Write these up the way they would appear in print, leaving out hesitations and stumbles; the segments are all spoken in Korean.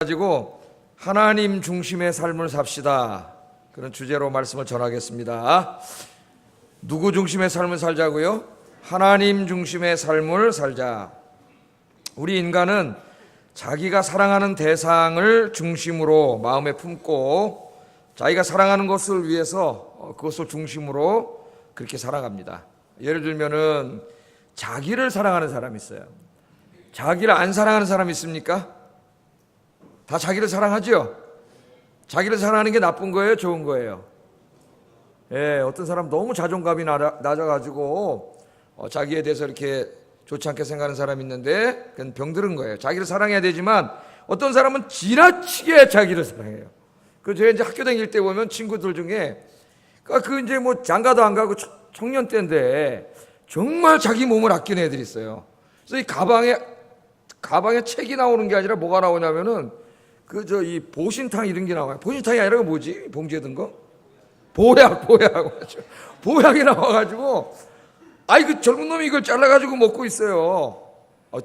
가지고 하나님 중심의 삶을 삽시다, 그런 주제로 말씀을 전하겠습니다. 누구 중심의 삶을 살자고요? 하나님 중심의 삶을 살자. 우리 인간은 자기가 사랑하는 대상을 중심으로 마음에 품고 자기가 사랑하는 것을 위해서 그것을 중심으로 그렇게 살아갑니다. 예를 들면은 자기를 사랑하는 사람이 있어요. 자기를 안 사랑하는 사람이 있습니까? 다 자기를 사랑하죠? 자기를 사랑하는 게 나쁜 거예요? 좋은 거예요? 예, 어떤 사람 너무 자존감이 낮아가지고 자기에 대해서 이렇게 좋지 않게 생각하는 사람이 있는데 그건 병들은 거예요. 자기를 사랑해야 되지만 어떤 사람은 지나치게 자기를 사랑해요. 제가 이제 학교 다닐 때 보면 친구들 중에 이제 뭐 장가도 안 가고 청년 때인데 정말 자기 몸을 아끼는 애들이 있어요. 그래서 이 가방에 책이 나오는 게 아니라 뭐가 나오냐면은 이 보신탕 이런 게 나와요. 보신탕이 아니라 뭐지? 봉지에 든 거? 보약. 보약이 나와가지고 그 젊은 놈이 이걸 잘라가지고 먹고 있어요.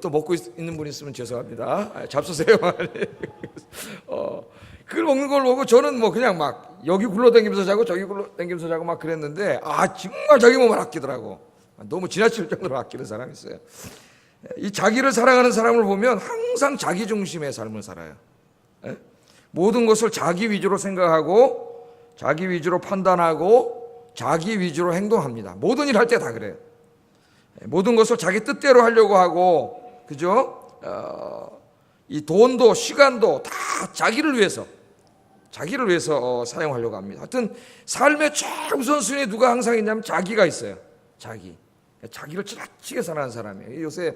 또 먹고 있는 분 있으면 죄송합니다. 잡수세요. 그걸 먹는 걸 보고 저는 뭐 그냥 막 여기 굴러다니면서 자고 저기 굴러다니면서 자고 막 그랬는데 정말 자기 몸을 아끼더라고. 너무 지나칠 정도로 아끼는 사람이 있어요. 이 자기를 사랑하는 사람을 보면 항상 자기 중심의 삶을 살아요. 모든 것을 자기 위주로 생각하고 자기 위주로 판단하고 자기 위주로 행동합니다. 모든 일 할 때 다 그래요. 모든 것을 자기 뜻대로 하려고 하고, 그죠? 이 돈도 시간도 다 자기를 위해서 사용하려고 합니다. 하여튼 삶의 최우선순위에 누가 항상 있냐면 자기가 있어요. 자기를 지나치게 사랑하는 사람이에요. 요새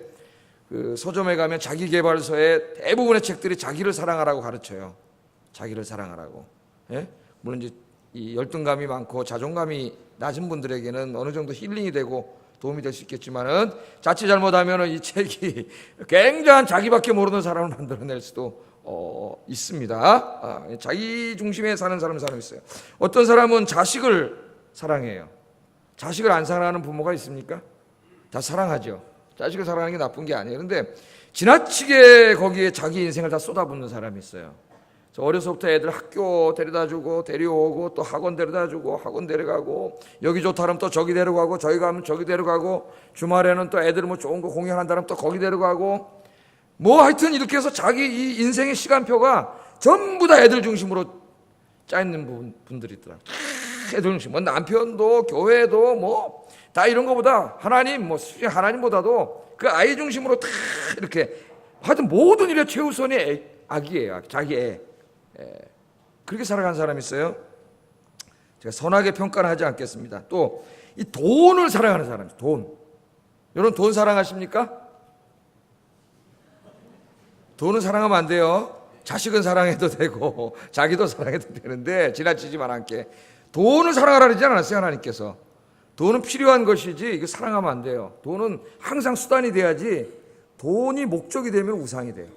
서점에 가면 자기계발서의 대부분의 책들이 자기를 사랑하라고 가르쳐요. 자기를 사랑하라고. 예? 물론 이제 이 열등감이 많고 자존감이 낮은 분들에게는 어느 정도 힐링이 되고 도움이 될 수 있겠지만은 자칫 잘못하면은 이 책이 굉장한 자기밖에 모르는 사람을 만들어낼 수도 있습니다. 자기 중심에 사는 사람이 있어요. 어떤 사람은 자식을 사랑해요. 자식을 안 사랑하는 부모가 있습니까? 다 사랑하죠. 자식을 사랑하는 게 나쁜 게 아니에요. 그런데 지나치게 거기에 자기 인생을 다 쏟아붓는 사람이 있어요. 어려서부터 애들 학교 데려다주고 데려오고 또 학원 데려다주고 학원 데려가고 여기 좋다 그러면 또 저기 데려가고 저기 가면 저기 데려가고 주말에는 또 애들 뭐 좋은 거 공연한다 그러면 또 거기 데려가고 뭐 하여튼 이렇게 해서 자기 이 인생의 시간표가 전부 다 애들 중심으로 짜있는 분들이 있더라고요. 애들 중심. 뭐 남편도 교회도 뭐 다 이런 거보다 하나님보다도 그 아이 중심으로 다 이렇게 하여튼 모든 일의 최우선이 악이에요. 자기 애. 그렇게 살아가는 사람이 있어요. 제가 선하게 평가는 하지 않겠습니다. 또 이 돈을 사랑하는 사람이 있어요. 돈. 여러분 돈 사랑하십니까? 돈은 사랑하면 안 돼요. 자식은 사랑해도 되고 자기도 사랑해도 되는데 지나치지만 않게. 돈을 사랑하라 그러지 않았어요, 하나님께서. 돈은 필요한 것이지 이거 사랑하면 안 돼요. 돈은 항상 수단이 돼야지 돈이 목적이 되면 우상이 돼요.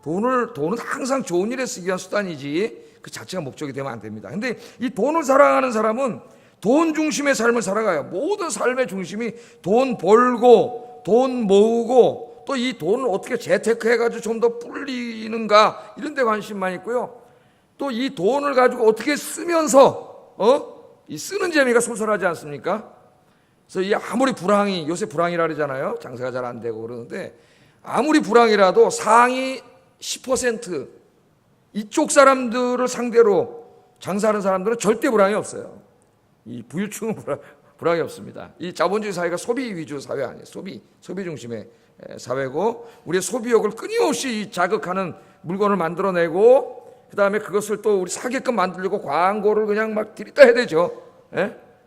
돈은 항상 좋은 일에 쓰기 위한 수단이지 그 자체가 목적이 되면 안 됩니다. 근데 이 돈을 사랑하는 사람은 돈 중심의 삶을 살아가요. 모든 삶의 중심이 돈 벌고 돈 모으고 또 이 돈을 어떻게 재테크해가지고 좀 더 불리는가 이런 데 관심만 있고요. 또 이 돈을 가지고 어떻게 쓰면서 이 쓰는 재미가 쏠쏠하지 않습니까? 그래서 이 아무리 요새 불황이라 그러잖아요. 장사가 잘 안 되고 그러는데 아무리 불황이라도 상위 10% 이쪽 사람들을 상대로 장사하는 사람들은 절대 불황이 없어요. 이 부유층은 불황이 없습니다. 이 자본주의 사회가 소비 위주 사회 아니에요. 소비 중심의 사회고 우리의 소비욕을 끊임없이 자극하는 물건을 만들어내고 그 다음에 그것을 또 우리 사게끔 만들려고 광고를 그냥 막 들이다 해야 되죠.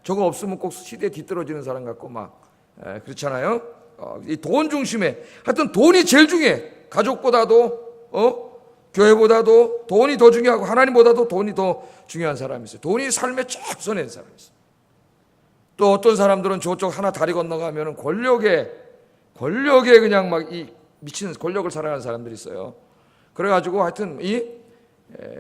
저거 없으면 꼭 시대에 뒤떨어지는 사람 같고 막 그렇잖아요. 이 돈 중심에 하여튼 돈이 제일 중요해. 가족보다도 교회보다도 돈이 더 중요하고 하나님보다도 돈이 더 중요한 사람이 있어요. 돈이 삶의 최우선인 사람이 있어요. 또 어떤 사람들은 저쪽 하나 다리 건너가면은 권력에 그냥 막 이 미친 권력을 사랑하는 사람들이 있어요. 그래가지고 하여튼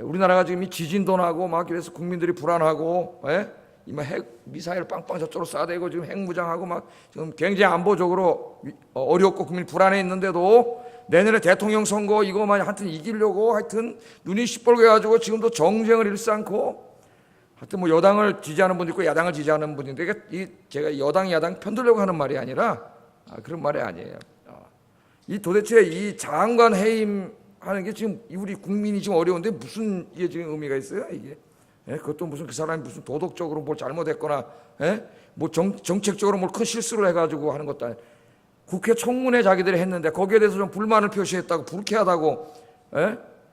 우리나라가 지금 이 지진도 나고 막 그래서 국민들이 불안하고 핵 미사일 빵빵 저쪽으로 쏴대고 지금 핵무장하고 막 지금 굉장히 안보적으로 어렵고 국민이 불안해 있는데도 내년에 대통령 선거 이거만 하여튼 이기려고 하여튼 눈이 시뻘게 가지고 지금도 정쟁을 일삼고 하여튼 뭐 여당을 지지하는 분도 있고 야당을 지지하는 분인데 제가 여당 야당 편들려고 하는 말이 아니라 그런 말이 아니에요. 이 도대체 이 장관 해임 하는 게 지금 우리 국민이 지금 어려운데 무슨 이게 지금 의미가 있어요 이게? 그것도 무슨 그 사람이 무슨 도덕적으로 뭘 잘못했거나 뭐 정책적으로 뭘 큰 실수를 해가지고 하는 것도 아니에요. 국회 청문회 자기들이 했는데 거기에 대해서 좀 불만을 표시했다고 불쾌하다고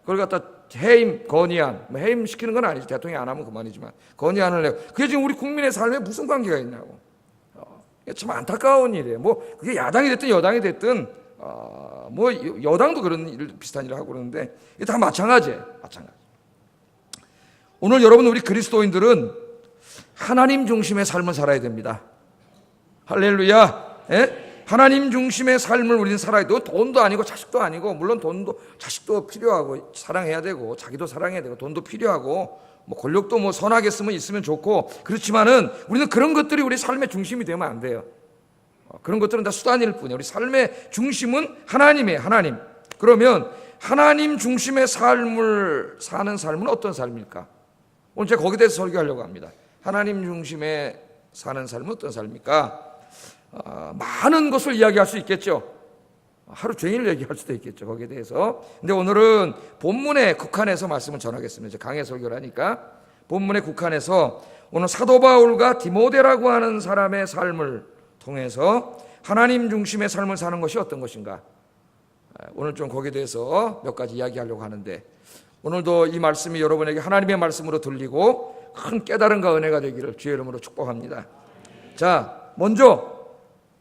그걸 갖다 해임 건의안 해임 시키는 건 아니지 대통령이 안 하면 그만이지만 건의안을 내고 그게 지금 우리 국민의 삶에 무슨 관계가 있냐고. 참 안타까운 일이에요. 뭐 그게 야당이 됐든 여당이 됐든 뭐 여당도 그런 일 비슷한 일을 하고 그러는데 이게 다 마찬가지예요. 마찬가지. 오늘 여러분 우리 그리스도인들은 하나님 중심의 삶을 살아야 됩니다. 할렐루야. 하나님 중심의 삶을 우리는 살아야 돼요. 돈도 아니고 자식도 아니고 물론 돈도 자식도 필요하고 사랑해야 되고 자기도 사랑해야 되고 돈도 필요하고 뭐 권력도 뭐 선하게 쓰면 있으면 좋고 그렇지만은 우리는 그런 것들이 우리 삶의 중심이 되면 안 돼요. 그런 것들은 다 수단일 뿐이에요. 우리 삶의 중심은 하나님이에요. 하나님. 그러면 하나님 중심의 삶을 사는 삶은 어떤 삶일까? 오늘 제가 거기에 대해서 설교하려고 합니다. 하나님 중심의 사는 삶은 어떤 삶입니까? 많은 것을 이야기할 수 있겠죠. 하루 종일 얘기할 수도 있겠죠. 거기에 대해서. 근데 오늘은 본문에 국한해서 말씀을 전하겠습니다. 강해 설교를 하니까 본문에 국한해서 오늘 사도 바울과 디모데라고 하는 사람의 삶을 통해서 하나님 중심의 삶을 사는 것이 어떤 것인가. 오늘 좀 거기에 대해서 몇 가지 이야기하려고 하는데 오늘도 이 말씀이 여러분에게 하나님의 말씀으로 들리고 큰 깨달음과 은혜가 되기를 주의 이름으로 축복합니다. 자, 먼저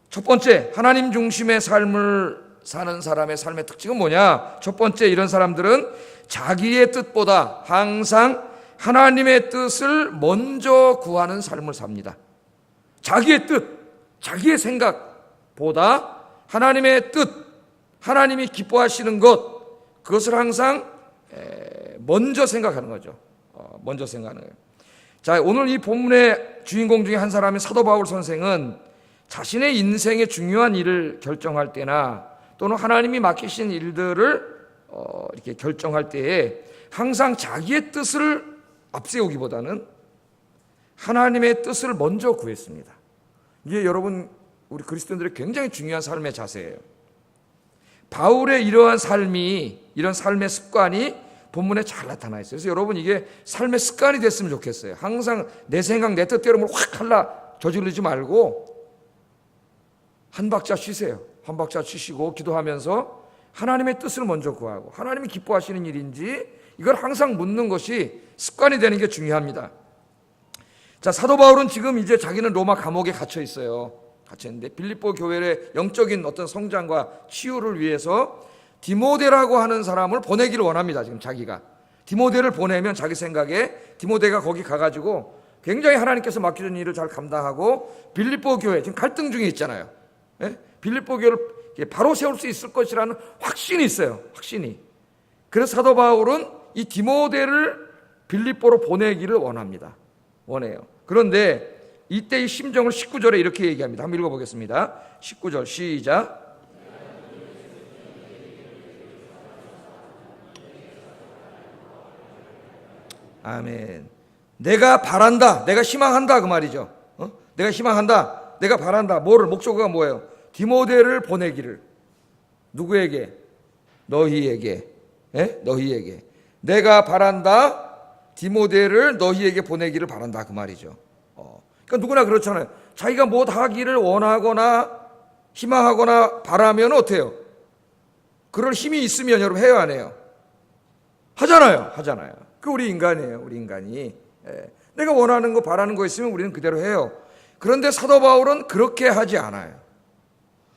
첫 번째 하나님 중심의 삶을 사는 사람의 삶의 특징은 뭐냐? 첫 번째 이런 사람들은 자기의 뜻보다 항상 하나님의 뜻을 먼저 구하는 삶을 삽니다. 자기의 뜻, 자기의 생각보다 하나님의 뜻, 하나님이 기뻐하시는 것, 그것을 항상 먼저 생각하는 거죠. 먼저 생각하는 거예요. 자, 오늘 이 본문의 주인공 중에 한 사람인 사도 바울 선생은 자신의 인생의 중요한 일을 결정할 때나 또는 하나님이 맡기신 일들을 이렇게 결정할 때에 항상 자기의 뜻을 앞세우기보다는 하나님의 뜻을 먼저 구했습니다. 이게 여러분 우리 그리스도인들의 굉장히 중요한 삶의 자세예요. 바울의 이러한 삶이 이런 삶의 습관이 본문에 잘 나타나 있어요. 그래서 여러분 이게 삶의 습관이 됐으면 좋겠어요. 항상 내 생각 내 뜻대로 뭘 확 할라 저지르지 말고 한 박자 쉬세요. 한 박자 쉬시고 기도하면서 하나님의 뜻을 먼저 구하고 하나님이 기뻐하시는 일인지 이걸 항상 묻는 것이 습관이 되는 게 중요합니다. 자, 사도 바울은 지금 이제 자기는 로마 감옥에 갇혀 있어요. 갇혀 있는데 빌립보 교회의 영적인 어떤 성장과 치유를 위해서 디모데라고 하는 사람을 보내기를 원합니다. 지금 자기가 디모데를 보내면 자기 생각에 디모데가 거기 가가지고 굉장히 하나님께서 맡겨준 일을 잘 감당하고 빌립보 교회 지금 갈등 중에 있잖아요. 빌립보 교회를 바로 세울 수 있을 것이라는 확신이 있어요. 확신이. 그래서 사도 바울은 이 디모데를 빌립보로 보내기를 원합니다. 원해요. 그런데 이때 이 심정을 19절에 이렇게 얘기합니다. 한번 읽어보겠습니다. 19절 시작. 아멘. 내가 바란다, 내가 희망한다 그 말이죠. 내가 희망한다, 내가 바란다. 뭐를 목적어가 뭐예요? 디모데를 보내기를. 누구에게? 너희에게. 너희에게. 내가 바란다, 디모데를 너희에게 보내기를 바란다 그 말이죠. 그러니까 누구나 그렇잖아요. 자기가 뭐 하기를 원하거나 희망하거나 바라면 어때요? 그럴 힘이 있으면 여러분 해요 안 해요? 하잖아요. 하잖아요. 그 우리 인간이에요. 우리 인간이. 내가 원하는 거 바라는 거 있으면 우리는 그대로 해요. 그런데 사도 바울은 그렇게 하지 않아요.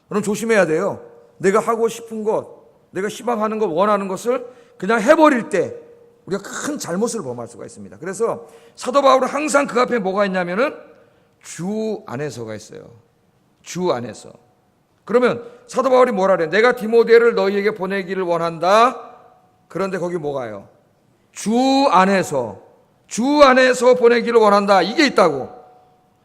그럼 조심해야 돼요. 내가 하고 싶은 것, 내가 희망하는 것, 원하는 것을 그냥 해버릴 때 우리가 큰 잘못을 범할 수가 있습니다. 그래서 사도 바울은 항상 그 앞에 뭐가 있냐면은 주 안에서가 있어요. 주 안에서. 그러면 사도 바울이 뭐라 그래요? 내가 디모데를 너희에게 보내기를 원한다. 그런데 거기 뭐가요? 주 안에서 보내기를 원한다. 이게 있다고.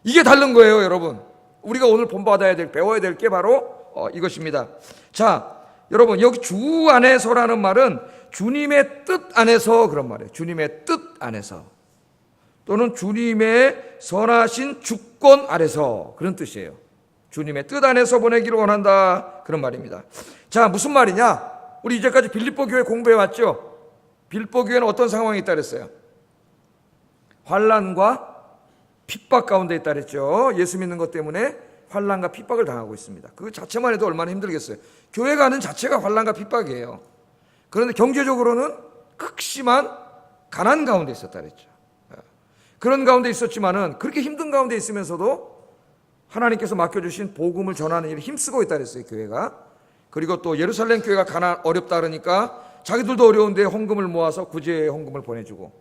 이게 다른 거예요, 여러분. 우리가 오늘 본받아야 될, 배워야 될 게 바로 이것입니다. 자, 여러분 여기 주 안에서라는 말은 주님의 뜻 안에서 그런 말이에요. 주님의 뜻 안에서 또는 주님의 선하신 주권 아래서 그런 뜻이에요. 주님의 뜻 안에서 보내기를 원한다 그런 말입니다. 자, 무슨 말이냐? 우리 이제까지 빌립보 교회 공부해 왔죠? 빌립보 교회는 어떤 상황이 있다 그랬어요? 환난과 핍박 가운데 있다 그랬죠. 예수 믿는 것 때문에 환난과 핍박을 당하고 있습니다. 그 자체만 해도 얼마나 힘들겠어요. 교회 가는 자체가 환난과 핍박이에요. 그런데 경제적으로는 극심한 가난 가운데 있었다 그랬죠. 그런 가운데 있었지만은 그렇게 힘든 가운데 있으면서도 하나님께서 맡겨주신 복음을 전하는 일에 힘쓰고 있다 그랬어요, 교회가. 그리고 또 예루살렘 교회가 어렵다 그러니까 자기들도 어려운데 헌금을 모아서 구제 헌금을 보내주고,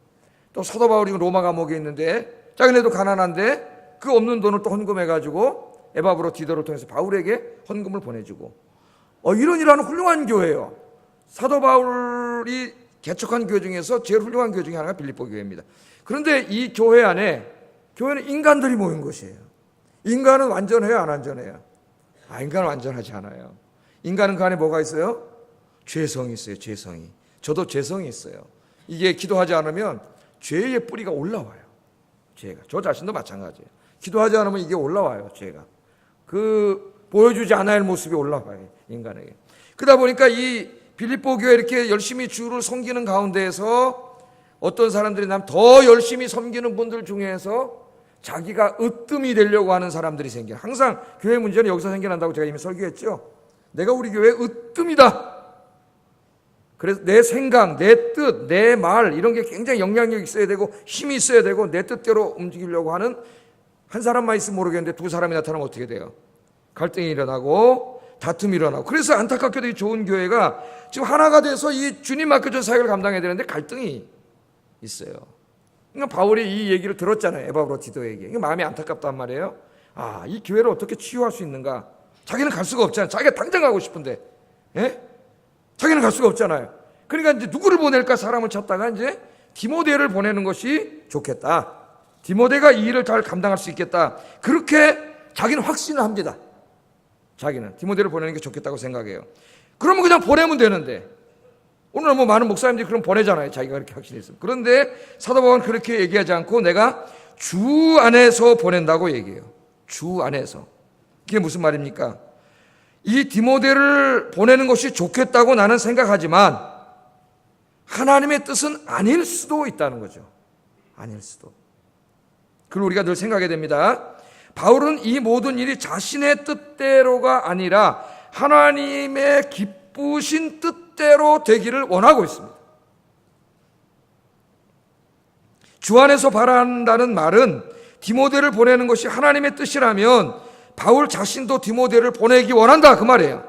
또 사도 바울이 로마 감옥에 있는데 자기네도 가난한데 그 없는 돈을 또 헌금해가지고 에바브로 디도를 통해서 바울에게 헌금을 보내주고, 이런 훌륭한 교회예요. 사도 바울이 개척한 교회 중에서 제일 훌륭한 교회 중에 하나가 빌립보 교회입니다. 그런데 이 교회 안에, 교회는 인간들이 모인 것이에요. 인간은 완전해요, 안 완전해요? 인간은 완전하지 않아요. 인간은 그 안에 뭐가 있어요? 죄성이 있어요, 죄성이. 저도 죄성이 있어요. 이게 기도하지 않으면 죄의 뿌리가 올라와요. 죄가. 저 자신도 마찬가지예요. 기도하지 않으면 이게 올라와요, 죄가. 보여주지 않아야 할 모습이 올라와요, 인간에게. 그러다 보니까 이 빌립보 교회 이렇게 열심히 주를 섬기는 가운데에서 어떤 사람들이 더 열심히 섬기는 분들 중에서 자기가 으뜸이 되려고 하는 사람들이 생겨요. 항상 교회 문제는 여기서 생겨난다고 제가 이미 설교했죠. 내가 우리 교회의 으뜸이다. 그래서 내 생각, 내 뜻, 내 말 이런 게 굉장히 영향력이 있어야 되고 힘이 있어야 되고 내 뜻대로 움직이려고 하는 한 사람만 있으면 모르겠는데 두 사람이 나타나면 어떻게 돼요? 갈등이 일어나고 다툼이 일어나고. 그래서 안타깝게도 이 좋은 교회가 지금 하나가 돼서 이 주님 맡겨준 사역을 감당해야 되는데 갈등이 있어요. 그러니까 바울이 이 얘기를 들었잖아요. 에바브로 디도에게. 이게 마음이 안타깝단 말이에요. 이 교회를 어떻게 치유할 수 있는가? 자기는 갈 수가 없잖아요. 자기가 당장 가고 싶은데, 자기는 갈 수가 없잖아요. 그러니까 이제 누구를 보낼까 사람을 찾다가 이제 디모데를 보내는 것이 좋겠다. 디모데가 이 일을 잘 감당할 수 있겠다. 그렇게 자기는 확신을 합니다. 자기는 디모데를 보내는 게 좋겠다고 생각해요. 그러면 그냥 보내면 되는데, 오늘 많은 목사님들이 그럼 보내잖아요. 자기가 그렇게 확신이 있으면. 그런데 사도 바울은 그렇게 얘기하지 않고 내가 주 안에서 보낸다고 얘기해요. 주 안에서. 그게 무슨 말입니까? 이 디모데를 보내는 것이 좋겠다고 나는 생각하지만 하나님의 뜻은 아닐 수도 있다는 거죠. 아닐 수도. 그걸 우리가 늘 생각해야 됩니다. 바울은 이 모든 일이 자신의 뜻대로가 아니라 하나님의 기쁘신 뜻대로 되기를 원하고 있습니다. 주 안에서 바란다는 말은 디모데를 보내는 것이 하나님의 뜻이라면 바울 자신도 디모데를 보내기 원한다 그 말이에요.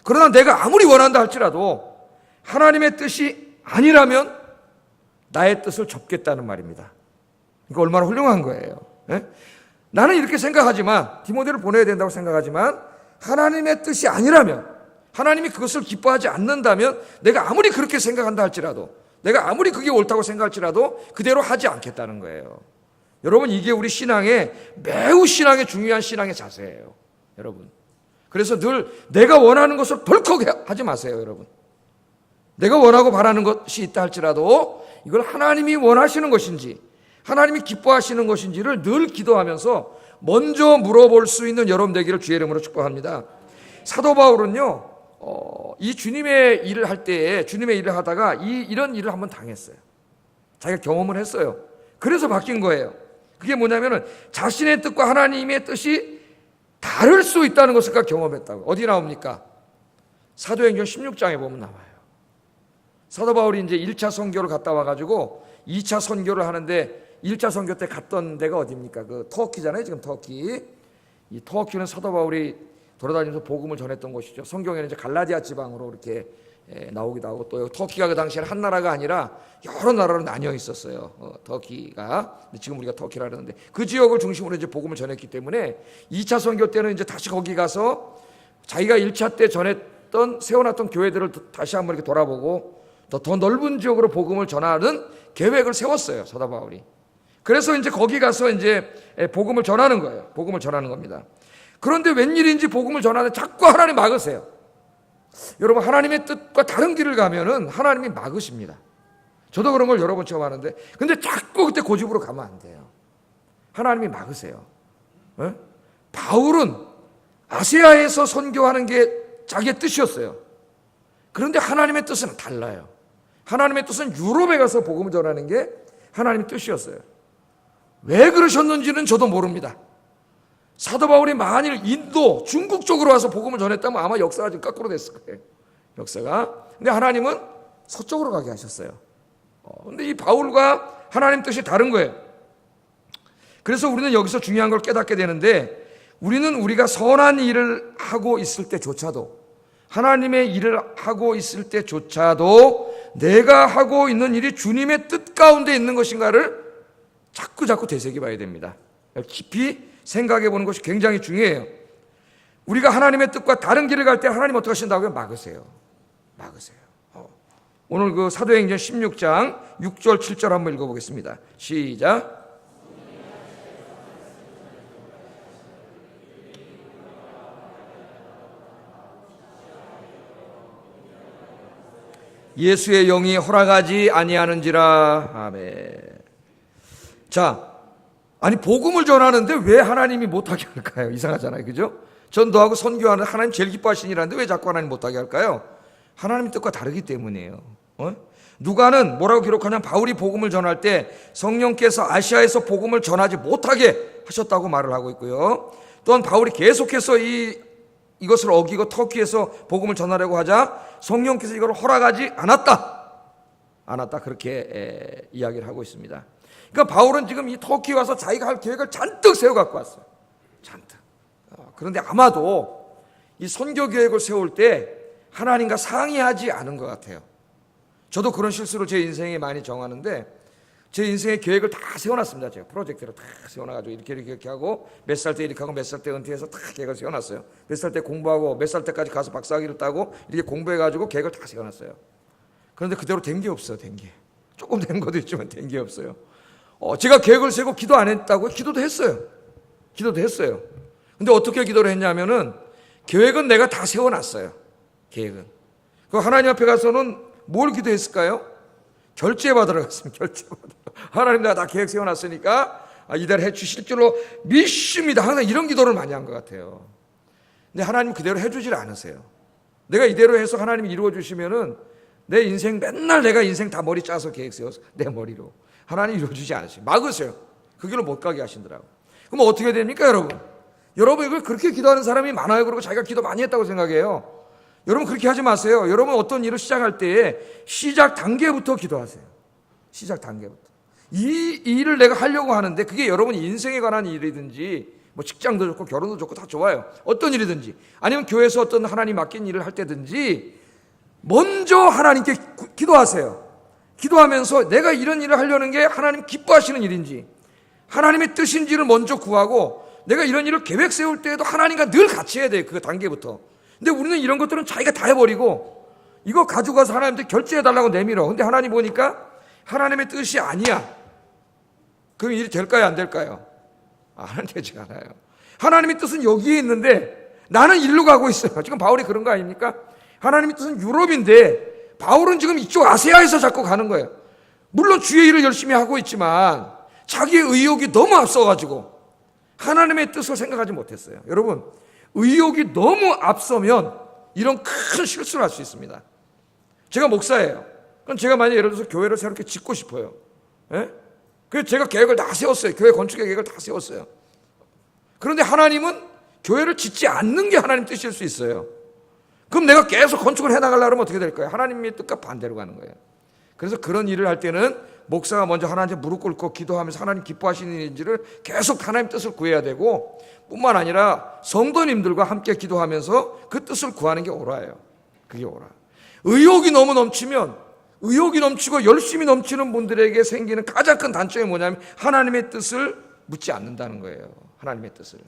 그러나 내가 아무리 원한다 할지라도 하나님의 뜻이 아니라면 나의 뜻을 접겠다는 말입니다. 이거 얼마나 훌륭한 거예요. 나는 이렇게 생각하지만, 디모데를 보내야 된다고 생각하지만 하나님의 뜻이 아니라면, 하나님이 그것을 기뻐하지 않는다면 내가 아무리 그렇게 생각한다 할지라도, 내가 아무리 그게 옳다고 생각할지라도 그대로 하지 않겠다는 거예요. 여러분, 이게 우리 신앙의 매우 중요한 신앙의 자세예요, 여러분. 그래서 늘 내가 원하는 것을 덜컥 하지 마세요, 여러분. 내가 원하고 바라는 것이 있다 할지라도 이걸 하나님이 원하시는 것인지 하나님이 기뻐하시는 것인지를 늘 기도하면서 먼저 물어볼 수 있는 여러분 되기를 주의 이름으로 축복합니다. 사도 바울은요, 이 주님의 일을 할 때에, 주님의 일을 하다가 이런 일을 한번 당했어요. 자기가 경험을 했어요. 그래서 바뀐 거예요. 그게 뭐냐면은 자신의 뜻과 하나님의 뜻이 다를 수 있다는 것을 경험했다고. 어디 나옵니까? 사도행전 16장에 보면 나와요. 사도 바울이 이제 1차 선교를 갔다 와가지고 2차 선교를 하는데, 1차 선교 때 갔던 데가 어디입니까? 그 터키잖아요, 지금 터키. 이 터키는 사도 바울이 돌아다니면서 복음을 전했던 곳이죠. 성경에는 이제 갈라디아 지방으로 이렇게 나오기도 하고, 또 터키가 그 당시에는 한 나라가 아니라 여러 나라로 나뉘어 있었어요. 터키가. 지금 우리가 터키라 그러는데 그 지역을 중심으로 이제 복음을 전했기 때문에 2차 선교 때는 이제 다시 거기 가서 자기가 1차 때 전했던, 세워놨던 교회들을 다시 한번 이렇게 돌아보고 더 넓은 지역으로 복음을 전하는 계획을 세웠어요, 사도 바울이. 그래서 이제 거기 가서 이제 복음을 전하는 거예요. 복음을 전하는 겁니다. 그런데 웬일인지 복음을 전하는데 자꾸 하나님 막으세요. 여러분, 하나님의 뜻과 다른 길을 가면은 하나님이 막으십니다. 저도 그런 걸 여러 번 처음 하는데, 근데 자꾸 그때 고집으로 가면 안 돼요. 하나님이 막으세요. 바울은 아시아에서 선교하는 게 자기의 뜻이었어요. 그런데 하나님의 뜻은 달라요. 하나님의 뜻은 유럽에 가서 복음을 전하는 게 하나님의 뜻이었어요. 왜 그러셨는지는 저도 모릅니다. 사도 바울이 만일 인도, 중국 쪽으로 와서 복음을 전했다면 아마 역사가 좀 거꾸로 됐을 거예요. 역사가. 근데 하나님은 서쪽으로 가게 하셨어요. 근데 이 바울과 하나님 뜻이 다른 거예요. 그래서 우리는 여기서 중요한 걸 깨닫게 되는데, 우리는 우리가 선한 일을 하고 있을 때조차도, 하나님의 일을 하고 있을 때조차도 내가 하고 있는 일이 주님의 뜻 가운데 있는 것인가를 자꾸 되새겨봐야 됩니다. 깊이 생각해 보는 것이 굉장히 중요해요. 우리가 하나님의 뜻과 다른 길을 갈 때 하나님 어떻게 하신다고요? 막으세요. 오늘 그 사도행전 16장 6절 7절 한번 읽어보겠습니다. 시작. 예수의 영이 허락하지 아니하는지라. 아멘. 자, 아니 복음을 전하는데 왜 하나님이 못하게 할까요? 이상하잖아요, 그죠? 전도하고 선교하는 하나님 제일 기뻐하시는 일하는데 왜 자꾸 하나님 못하게 할까요? 하나님 뜻과 다르기 때문이에요. 누가는 뭐라고 기록하냐면, 바울이 복음을 전할 때 성령께서 아시아에서 복음을 전하지 못하게 하셨다고 말을 하고 있고요. 또한 바울이 계속해서 이것을 어기고 터키에서 복음을 전하려고 하자 성령께서 이걸 허락하지 않았다 그렇게 이야기를 하고 있습니다. 그러니까 바울은 지금 이 터키 와서 자기가 할 계획을 잔뜩 세워 갖고 왔어요. 잔뜩. 그런데 아마도 이 선교 계획을 세울 때 하나님과 상의하지 않은 것 같아요. 저도 그런 실수를 제 인생에 많이 정하는데, 제 인생의 계획을 다 세워놨습니다. 제가 프로젝트를 다 세워놔가지고 이렇게 하고, 몇 살 때 이렇게 하고 몇 살 때 은퇴해서 다 계획을 세워놨어요. 몇 살 때 공부하고 몇 살 때까지 가서 박사학위를 따고 이렇게 공부해가지고 계획을 다 세워놨어요. 그런데 그대로 된 게 없어요. 조금 된 것도 있지만 된 게 없어요. 제가 계획을 세고 기도 안 했다고? 기도도 했어요. 근데 어떻게 기도를 했냐면은, 계획은 내가 다 세워놨어요. 계획은. 그 하나님 앞에 가서는 뭘 기도했을까요? 결제 받으러 갔습니다. 하나님, 내가 다 계획 세워놨으니까 이대로 해주실 줄로 믿습니다. 항상 이런 기도를 많이 한 것 같아요. 근데 하나님 그대로 해주질 않으세요. 내가 이대로 해서 하나님이 이루어주시면은 내 인생, 맨날 내가 인생 다 머리 짜서 계획 세워서 내 머리로 하나님 이루어주지 않으세요. 막으세요. 그 길로 못 가게 하신더라고요. 그럼 어떻게 됩니까, 여러분? 여러분, 이걸 그렇게 기도하는 사람이 많아요. 그리고 자기가 기도 많이 했다고 생각해요. 여러분, 그렇게 하지 마세요. 여러분, 어떤 일을 시작할 때에 시작 단계부터 기도하세요. 시작 단계부터. 이 일을 내가 하려고 하는데, 그게 여러분 인생에 관한 일이든지 뭐 직장도 좋고 결혼도 좋고 다 좋아요. 어떤 일이든지, 아니면 교회에서 어떤 하나님 맡긴 일을 할 때든지 먼저 하나님께 기도하세요. 기도하면서 내가 이런 일을 하려는 게 하나님 기뻐하시는 일인지, 하나님의 뜻인지를 먼저 구하고, 내가 이런 일을 계획 세울 때에도 하나님과 늘 같이 해야 돼요. 그 단계부터. 근데 우리는 이런 것들은 자기가 다 해버리고 이거 가지고 가서 하나님한테 결제해달라고 내밀어. 근데 하나님 보니까 하나님의 뜻이 아니야. 그럼 일이 될까요, 안 될까요? 안 되지 않아요. 하나님의 뜻은 여기에 있는데 나는 일로 가고 있어요. 지금 바울이 그런 거 아닙니까? 하나님의 뜻은 유럽인데 바울은 지금 이쪽 아시아에서 자꾸 가는 거예요. 물론 주의 일을 열심히 하고 있지만 자기의 의욕이 너무 앞서가지고 하나님의 뜻을 생각하지 못했어요. 여러분, 의욕이 너무 앞서면 이런 큰 실수를 할 수 있습니다. 제가 목사예요. 그럼 제가 만약 예를 들어서 교회를 새롭게 짓고 싶어요. 예? 그래서 제가 계획을 다 세웠어요. 교회 건축의 계획을 다 세웠어요. 그런데 하나님은 교회를 짓지 않는 게 하나님 뜻일 수 있어요. 그럼 내가 계속 건축을 해나가려고 하면 어떻게 될까요? 하나님의 뜻과 반대로 가는 거예요. 그래서 그런 일을 할 때는 목사가 먼저 하나님한테 무릎 꿇고 기도하면서 하나님 기뻐하시는 일인지를 계속 하나님 뜻을 구해야 되고, 뿐만 아니라 성도님들과 함께 기도하면서 그 뜻을 구하는 게 옳아요. 그게 옳아. 의욕이 너무 넘치면, 의욕이 넘치고 열심히 넘치는 분들에게 생기는 가장 큰 단점이 뭐냐면 하나님의 뜻을 묻지 않는다는 거예요. 하나님의 뜻을.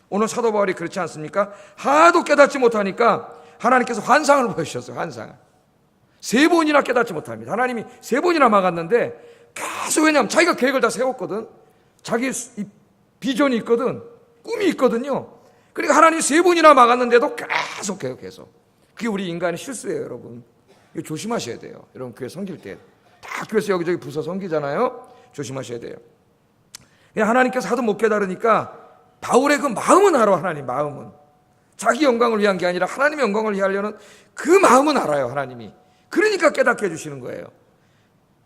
오늘 사도 바울이 그렇지 않습니까? 하도 깨닫지 못하니까 하나님께서 환상을 보여주셨어요. 환상을. 3번이나 깨닫지 못합니다. 하나님이 3번이나 막았는데 계속, 왜냐하면 자기가 계획을 다 세웠거든. 자기 비전이 있거든. 꿈이 있거든요. 그러니까 하나님이 3번이나 막았는데도 계속 그게 우리 인간의 실수예요, 여러분. 이거 조심하셔야 돼요. 여러분 교회 섬길 때 다 교회에서 여기저기 부서 섬기잖아요. 조심하셔야 돼요. 하나님께서 하도 못 깨달으니까 바울의 그 마음은 알아. 하나님 마음은 자기 영광을 위한 게 아니라 하나님의 영광을 위하려는 그 마음은 알아요, 하나님이. 그러니까 깨닫게 해주시는 거예요.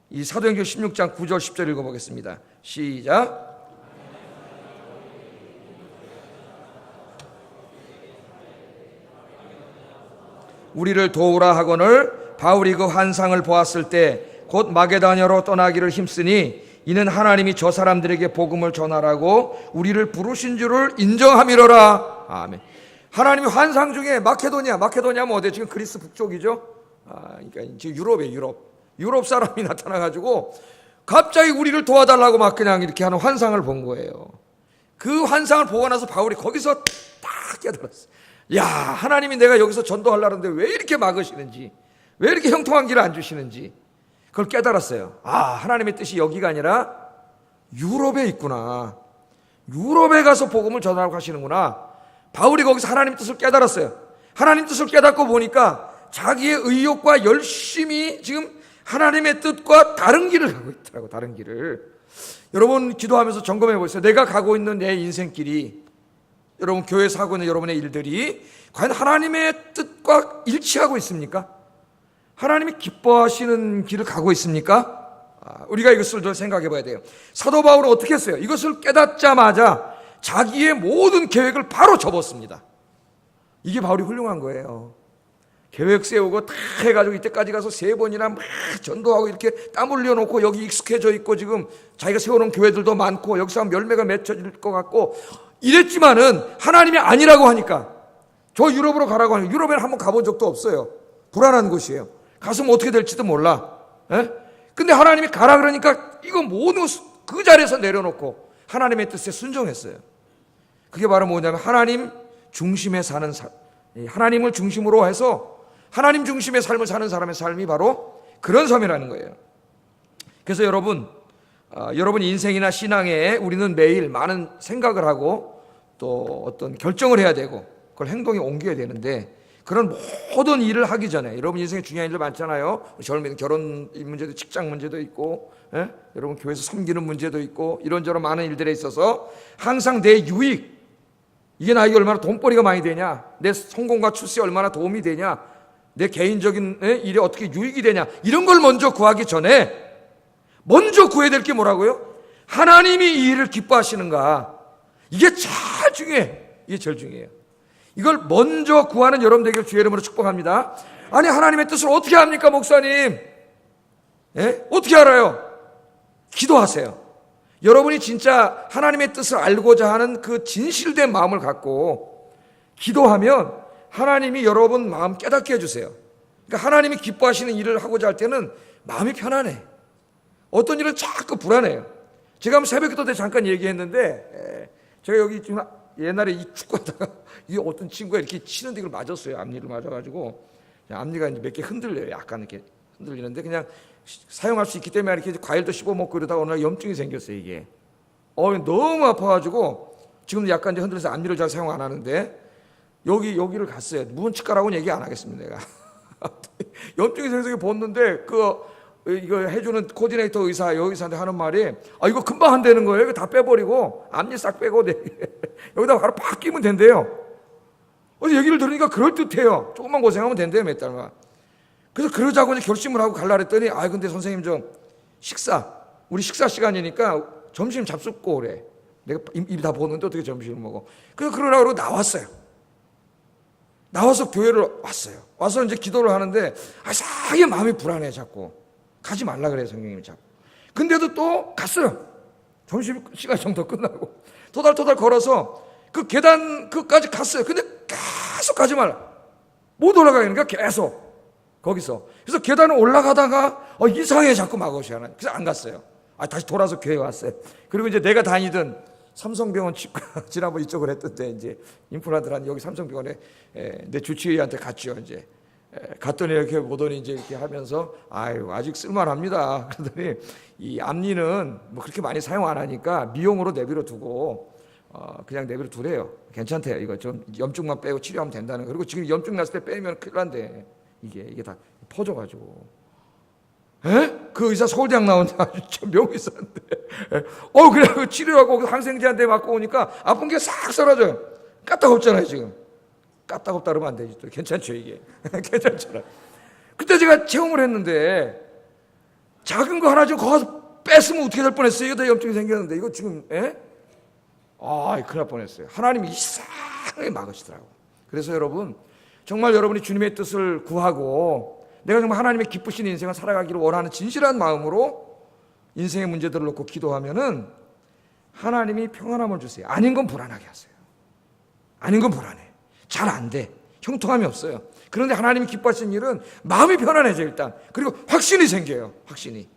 이 사도행전 16장 9절 10절 읽어보겠습니다. 시작. 우리를 도우라 하거늘 바울이 그 환상을 보았을 때 곧 마게다냐로 떠나기를 힘쓰니 이는 하나님이 저 사람들에게 복음을 전하라고 우리를 부르신 줄을 인정함이로라. 아멘. 하나님이 환상 중에 마케도니아면 어디 지금 그리스 북쪽이죠. 그러니까 지금 유럽 사람이 나타나가지고 갑자기 우리를 도와달라고 막 그냥 이렇게 하는 환상을 본 거예요. 그 환상을 보고 나서 바울이 거기서 딱 깨달았어요. 야, 하나님이 내가 여기서 전도하려는데 왜 이렇게 막으시는지, 왜 이렇게 형통한 길을 안 주시는지 그걸 깨달았어요. 하나님의 뜻이 여기가 아니라 유럽에 있구나. 유럽에 가서 복음을 전하라고 하시는구나. 바울이 거기서 하나님 뜻을 깨달았어요. 하나님 뜻을 깨닫고 보니까 자기의 의욕과 열심히 지금 하나님의 뜻과 다른 길을 가고 있더라고. 다른 길을. 여러분 기도하면서 점검해 보세요. 내가 가고 있는 내 인생길이, 여러분 교회에서 하고 있는 여러분의 일들이 과연 하나님의 뜻과 일치하고 있습니까? 하나님이 기뻐하시는 길을 가고 있습니까? 우리가 이것을 더 생각해 봐야 돼요. 사도 바울은 어떻게 했어요? 이것을 깨닫자마자 자기의 모든 계획을 바로 접었습니다. 이게 바울이 훌륭한 거예요. 계획 세우고 다 해가지고 이때까지 가서 3번이나 막 전도하고 이렇게 땀 흘려놓고 여기 익숙해져 있고 지금 자기가 세워놓은 교회들도 많고 여기서 하면 열매가 맺혀질 것 같고 이랬지만은 하나님이 아니라고 하니까 저 유럽으로 가라고 하니까 유럽에는 한번 가본 적도 없어요. 불안한 곳이에요. 가서 어떻게 될지도 몰라. 근데 하나님이 가라 그러니까 이거 모든 그 자리에서 내려놓고 하나님의 뜻에 순종했어요. 그게 바로 뭐냐면 하나님 중심에 사는 하나님을 중심으로 해서 하나님 중심의 삶을 사는 사람의 삶이 바로 그런 삶이라는 거예요. 그래서 여러분 인생이나 신앙에 우리는 매일 많은 생각을 하고 또 어떤 결정을 해야 되고 그걸 행동에 옮겨야 되는데 그런 모든 일을 하기 전에 여러분 인생에 중요한 일들 많잖아요. 젊은 결혼 문제도 직장 문제도 있고 여러분 교회에서 섬기는 문제도 있고 이런저런 많은 일들에 있어서 항상 내 유익, 이게 나에게 얼마나 돈벌이가 많이 되냐, 내 성공과 출세에 얼마나 도움이 되냐, 내 개인적인 일에 어떻게 유익이 되냐, 이런 걸 먼저 구하기 전에 먼저 구해야 될 게 뭐라고요? 하나님이 이 일을 기뻐하시는가. 이게 제일 중요해. 이게 제일 중요해요. 이걸 먼저 구하는 여러분 되기를 주의 이름으로 축복합니다. 아니 하나님의 뜻을 어떻게 합니까 목사님? 어떻게 알아요? 기도하세요. 여러분이 진짜 하나님의 뜻을 알고자 하는 그 진실된 마음을 갖고 기도하면 하나님이 여러분 마음 깨닫게 해주세요. 그러니까 하나님이 기뻐하시는 일을 하고자 할 때는 마음이 편안해. 어떤 일은 자꾸 불안해요. 제가 새벽 기도 때 잠깐 얘기했는데 제가 여기 지금 옛날에 이 축구하다가 이 어떤 친구가 이렇게 치는데 이걸 맞았어요. 앞니를 맞아가지고 앞니가 이제 몇 개 흔들려요. 약간 이렇게 흔들리는데 그냥 사용할 수 있기 때문에 이렇게 과일도 씹어 먹고 이러다가 어느 날 염증이 생겼어요. 이게 너무 아파가지고 지금도 약간 이제 흔들려서 앞니를 잘 사용 안 하는데 여기를 갔어요. 무슨 치과라고는 얘기 안 하겠습니다. 내가 염증이 생겨서 봤는데 이거 해주는 코디네이터 여의사한테 하는 말이 이거 금방 한다는 거예요. 이거 다 빼버리고 앞니 싹 빼고 여기다가 바로 팍 끼면 된대요. 어제 얘기를 들으니까 그럴듯해요. 조금만 고생하면 된대요. 몇 달만. 그래서 그러자고 이제 결심을 하고 갈라 그랬더니 근데 선생님 우리 식사 시간이니까 점심 잡숫고 그래. 내가 입이 다 보는데 어떻게 점심을 먹어. 그래서 그러라고 나왔어요. 나와서 교회를 왔어요. 와서 이제 기도를 하는데 이상하게 마음이 불안해 자꾸. 가지 말라 그래요, 성령님이 자꾸. 근데도 또 갔어요. 점심시간 정도 끝나고. 토달토달 걸어서 그 계단 끝까지 갔어요. 근데 계속 가지 말라. 못 올라가니까 계속. 거기서. 그래서 계단을 올라가다가 이상해 자꾸 막으시잖아요. 그래서 안 갔어요. 다시 돌아서 교회에 왔어요. 그리고 이제 내가 다니던 삼성병원 치과, 지난번 이쪽을 했던데, 이제 임플란트라는 여기 삼성병원에 내 주치의한테 갔죠, 이제. 갔더니 이렇게 보더니 이제 이렇게 하면서 아직 쓸만합니다. 그러더니 이 앞니는 뭐 그렇게 많이 사용 안 하니까 미용으로 내비로 두고 그냥 내버려 두래요. 괜찮대요. 이거 좀 염증만 빼고 치료하면 된다는 거. 그리고 지금 염증 났을 때 빼면 큰일 난대. 이게 다 퍼져가지고. 에? 그 의사 서울대학 나온 아주 명의사인데. 그래 치료하고 항생제한테 맞고 오니까 아픈 게 싹 사라져요. 까딱없잖아요 지금. 까딱없다 그러면 안 되지. 또 괜찮죠 이게. 괜찮잖아. 그때 제가 체험을 했는데 작은 거 하나 좀 거기서 뺐으면 어떻게 될 뻔했어요. 이거 다 염증이 생겼는데 이거 지금 큰일 날 뻔했어요. 하나님이 이상하게 막으시더라고. 그래서 여러분 정말 여러분이 주님의 뜻을 구하고 내가 정말 하나님의 기쁘신 인생을 살아가기를 원하는 진실한 마음으로 인생의 문제들을 놓고 기도하면은 하나님이 평안함을 주세요. 아닌 건 불안하게 하세요. 아닌 건 불안해. 잘 안 돼. 형통함이 없어요. 그런데 하나님이 기뻐하시는 일은 마음이 편안해져 일단. 그리고 확신이 생겨요. 확신이.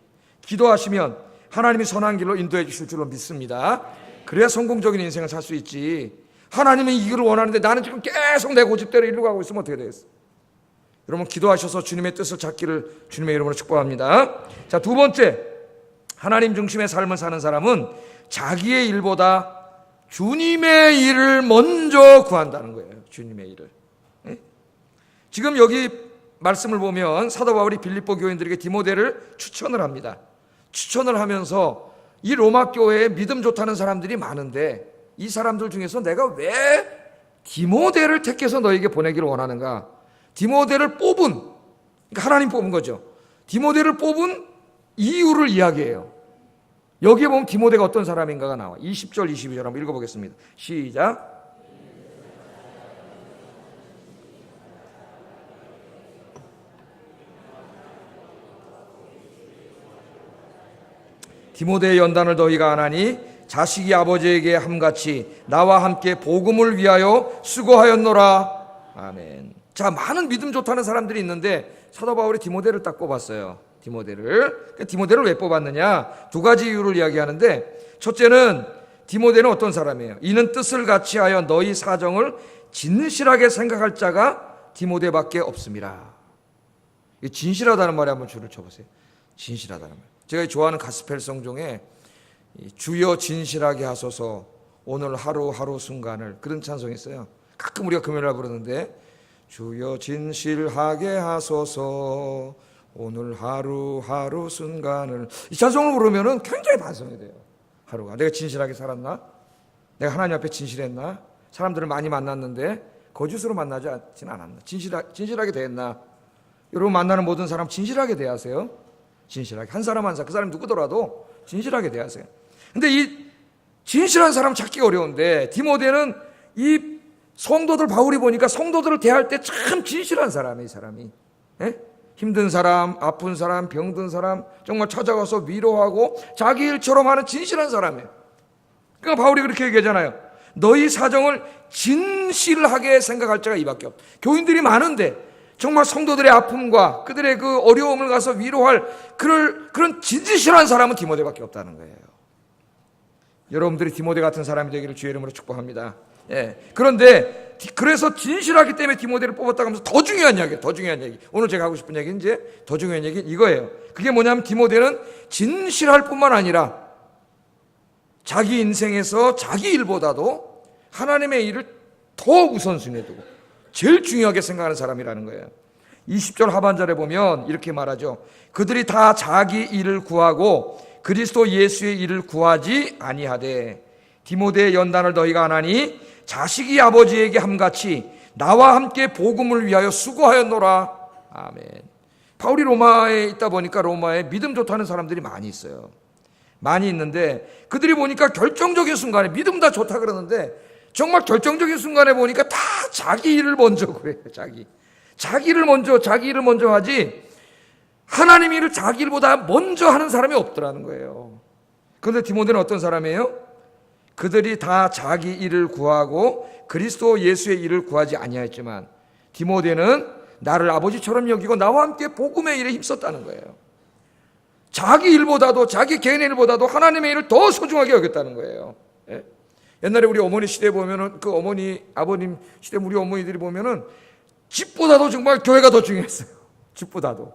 기도하시면 하나님이 선한 길로 인도해 주실 줄로 믿습니다. 그래야 성공적인 인생을 살 수 있지. 하나님이 이 길을 원하는데 나는 지금 계속 내 고집대로 이리로 가고 있으면 어떻게 되겠어? 여러분 기도하셔서 주님의 뜻을 찾기를 주님의 이름으로 축복합니다. 자, 두 번째, 하나님 중심의 삶을 사는 사람은 자기의 일보다 주님의 일을 먼저 구한다는 거예요. 주님의 일을. 지금 여기 말씀을 보면 사도 바울이 빌립보 교인들에게 디모데를 추천을 합니다. 추천을 하면서 이 로마 교회에 믿음 좋다는 사람들이 많은데 이 사람들 중에서 내가 왜 디모데를 택해서 너에게 보내기를 원하는가? 디모데를 뽑은, 그러니까 하나님 뽑은 거죠. 디모데를 뽑은 이유를 이야기해요. 여기에 보면 디모데가 어떤 사람인가가 나와. 20절 22절 한번 읽어보겠습니다. 시작. 디모데의 연단을 너희가 안 하니 자식이 아버지에게 함같이 나와 함께 복음을 위하여 수고하였노라. 아멘. 자, 많은 믿음 좋다는 사람들이 있는데 사도 바울이 디모데를 딱 뽑았어요. 디모데를 왜 뽑았느냐? 두 가지 이유를 이야기하는데, 첫째는 디모데는 어떤 사람이에요? 이는 뜻을 같이 하여 너희 사정을 진실하게 생각할 자가 디모데밖에 없음이라. 이 진실하다는 말에 한번 줄을 쳐보세요. 진실하다는 말. 제가 좋아하는 가스펠송 중에 주여 진실하게 하소서 오늘 하루하루 순간을, 그런 찬송이 있어요. 가끔 우리가 금요일날 부르는데 주여 진실하게 하소서 오늘 하루하루 순간을, 이 찬송을 부르면은 굉장히 반성이 돼요. 하루가 내가 진실하게 살았나? 내가 하나님 앞에 진실했나? 사람들을 많이 만났는데 거짓으로 만나지 않았나? 진실하게 대했나? 여러분 만나는 모든 사람 진실하게 대하세요. 진실하게. 한 사람 한 사람, 그 사람이 누구더라도 진실하게 대하세요. 근데 이 진실한 사람 찾기 어려운데 디모데는 이 성도들, 바울이 보니까 성도들을 대할 때 참 진실한 사람이에요. 이 사람이. 힘든 사람, 아픈 사람, 병든 사람 정말 찾아가서 위로하고 자기 일처럼 하는 진실한 사람이에요. 그러니까 바울이 그렇게 얘기하잖아요. 너희 사정을 진실하게 생각할 자가 이밖에 없다. 교인들이 많은데 정말 성도들의 아픔과 그들의 그 어려움을 가서 위로할 그런 진실한 사람은 디모데밖에 없다는 거예요. 여러분들이 디모데 같은 사람이 되기를 주의 이름으로 축복합니다. 그런데 그래서 진실하기 때문에 디모데를 뽑았다고 하면서 더 중요한 얘기. 오늘 제가 하고 싶은 얘기는 이제 더 중요한 얘기는 이거예요. 그게 뭐냐면 디모데는 진실할 뿐만 아니라 자기 인생에서 자기 일보다도 하나님의 일을 더 우선순위에 두고 제일 중요하게 생각하는 사람이라는 거예요. 20절 하반절에 보면 이렇게 말하죠. 그들이 다 자기 일을 구하고 그리스도 예수의 일을 구하지 아니하되 디모데의 연단을 너희가 안 하니 자식이 아버지에게 함같이 나와 함께 복음을 위하여 수고하였노라. 아멘. 바울이 로마에 있다 보니까 로마에 믿음 좋다는 사람들이 많이 있어요. 많이 있는데 그들이 보니까 결정적인 순간에 믿음 다 좋다 그러는데 정말 결정적인 순간에 보니까 다 자기 일을 먼저 그래요. 자기 일을 먼저 하지 하나님 일을 자기 일보다 먼저 하는 사람이 없더라는 거예요. 그런데 디모데는 어떤 사람이에요? 그들이 다 자기 일을 구하고 그리스도 예수의 일을 구하지 아니하였지만 디모데는 나를 아버지처럼 여기고 나와 함께 복음의 일에 힘썼다는 거예요. 자기 일보다도, 자기 개인의 일보다도 하나님의 일을 더 소중하게 여겼다는 거예요. 옛날에 우리 어머니 시대에 보면은 그 아버님 시대 우리 어머니들이 보면은 집보다도 정말 교회가 더 중요했어요. 집보다도.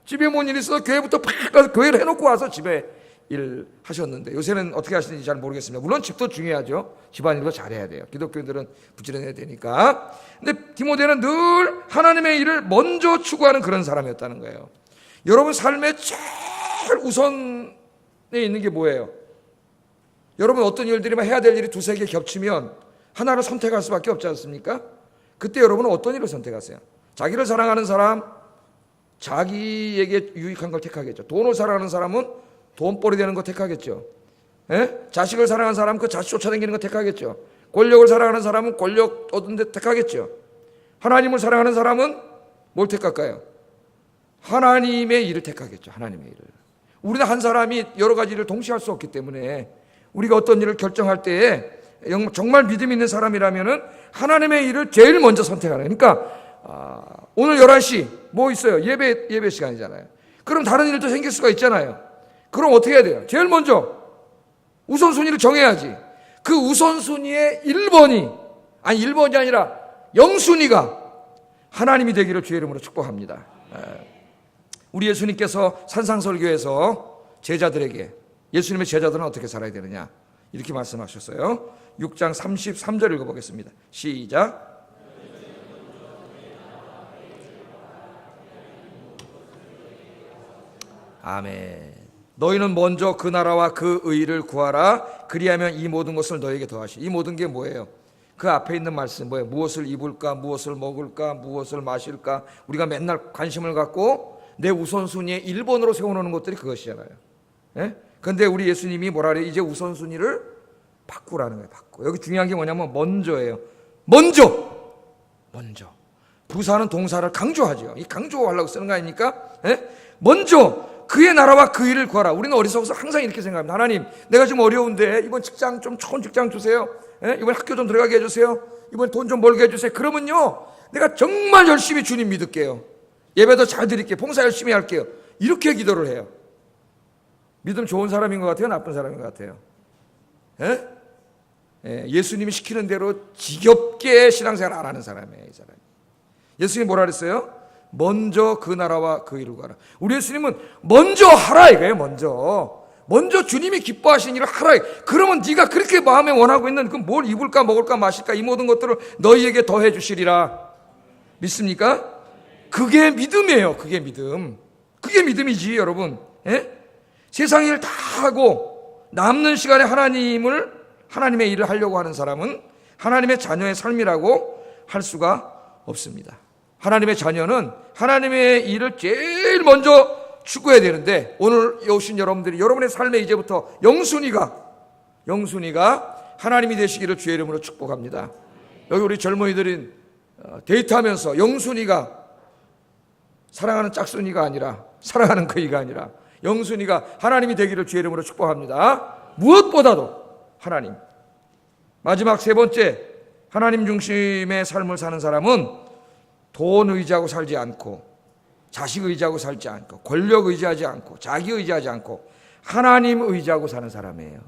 집에 뭔 일 있어도 교회부터 팍 가서 교회를 해놓고 와서 집에 일 하셨는데 요새는 어떻게 하시는지 잘 모르겠습니다. 물론 집도 중요하죠. 집안일도 잘해야 돼요. 기독교인들은 부지런해야 되니까. 근데 디모데는 늘 하나님의 일을 먼저 추구하는 그런 사람이었다는 거예요. 여러분 삶의 제일 우선에 있는 게 뭐예요? 여러분 어떤 일들이면 해야 될 일이 두세 개 겹치면 하나를 선택할 수밖에 없지 않습니까? 그때 여러분은 어떤 일을 선택하세요? 자기를 사랑하는 사람, 자기에게 유익한 걸 택하겠죠. 돈을 사랑하는 사람은 돈벌이 되는 거 택하겠죠. 자식을 사랑하는 사람은 그 자식 쫓아다니는 거 택하겠죠. 권력을 사랑하는 사람은 권력 얻은 데 택하겠죠. 하나님을 사랑하는 사람은 뭘 택할까요? 하나님의 일을 택하겠죠. 하나님의 일을. 우리는 한 사람이 여러 가지 일을 동시에 할 수 없기 때문에 우리가 어떤 일을 결정할 때에 정말 믿음 있는 사람이라면은 하나님의 일을 제일 먼저 선택하는. 그러니까 오늘 11시 뭐 있어요? 예배 시간이잖아요. 그럼 다른 일도 생길 수가 있잖아요. 그럼 어떻게 해야 돼요? 제일 먼저 우선순위를 정해야지. 그 우선순위의 1번이 아니라 0순위가 하나님이 되기를 주의 이름으로 축복합니다. 우리 예수님께서 산상설교에서 제자들에게, 예수님의 제자들은 어떻게 살아야 되느냐 이렇게 말씀하셨어요. 6장 33절 읽어보겠습니다. 시작. 아멘. 너희는 먼저 그 나라와 그 의를 구하라. 그리하면 이 모든 것을 너희에게 더하시리. 이 모든 게 뭐예요? 그 앞에 있는 말씀 뭐예요? 무엇을 입을까, 무엇을 먹을까, 무엇을 마실까. 우리가 맨날 관심을 갖고 내 우선순위에 1번으로 세워놓는 것들이 그것이잖아요. 그런데 우리 예수님이 뭐라 그래요? 이제 우선순위를 바꾸라는 거예요. 바꾸. 여기 중요한 게 뭐냐면 먼저예요. 먼저. 부사는 동사를 강조하죠. 이 강조하려고 쓰는 거 아닙니까? 먼저 그의 나라와 그 일을 구하라. 우리는 어리석어서 항상 이렇게 생각합니다. 하나님, 내가 좀 어려운데 이번 직장 좀 좋은 직장 주세요. 이번 학교 좀 들어가게 해주세요. 이번 돈 좀 벌게 해주세요. 그러면요, 내가 정말 열심히 주님 믿을게요. 예배도 잘 드릴게요. 봉사 열심히 할게요. 이렇게 기도를 해요. 믿음 좋은 사람인 것 같아요? 나쁜 사람인 것 같아요? 예수님이 시키는 대로 지겹게 신앙생활 안 하는 사람이에요. 이 사람이. 예수님이 뭐라 그랬어요? 먼저 그 나라와 그 일을 구하라. 우리 예수님은 먼저 하라 이거예요. 먼저 주님이 기뻐하시는 일을 하라. 그러면 네가 그렇게 마음에 원하고 있는 그 뭘 입을까 먹을까 마실까 이 모든 것들을 너희에게 더해 주시리라. 믿습니까? 그게 믿음이에요. 그게 믿음이지 여러분. 세상 일 다 하고 남는 시간에 하나님의 일을 하려고 하는 사람은 하나님의 자녀의 삶이라고 할 수가 없습니다. 하나님의 자녀는 하나님의 일을 제일 먼저 추구해야 되는데 오늘 오신 여러분들이 여러분의 삶에 이제부터 영순위가 하나님이 되시기를 주의 이름으로 축복합니다. 여기 우리 젊은이들이 데이트하면서 영순위가 사랑하는 짝순이가 아니라 사랑하는 그이가 아니라 영순위가 하나님이 되기를 주의 이름으로 축복합니다. 무엇보다도 하나님. 마지막 세 번째, 하나님 중심의 삶을 사는 사람은 돈 의지하고 살지 않고 자식 의지하고 살지 않고 권력 의지하지 않고 자기 의지하지 않고 하나님 의지하고 사는 사람이에요.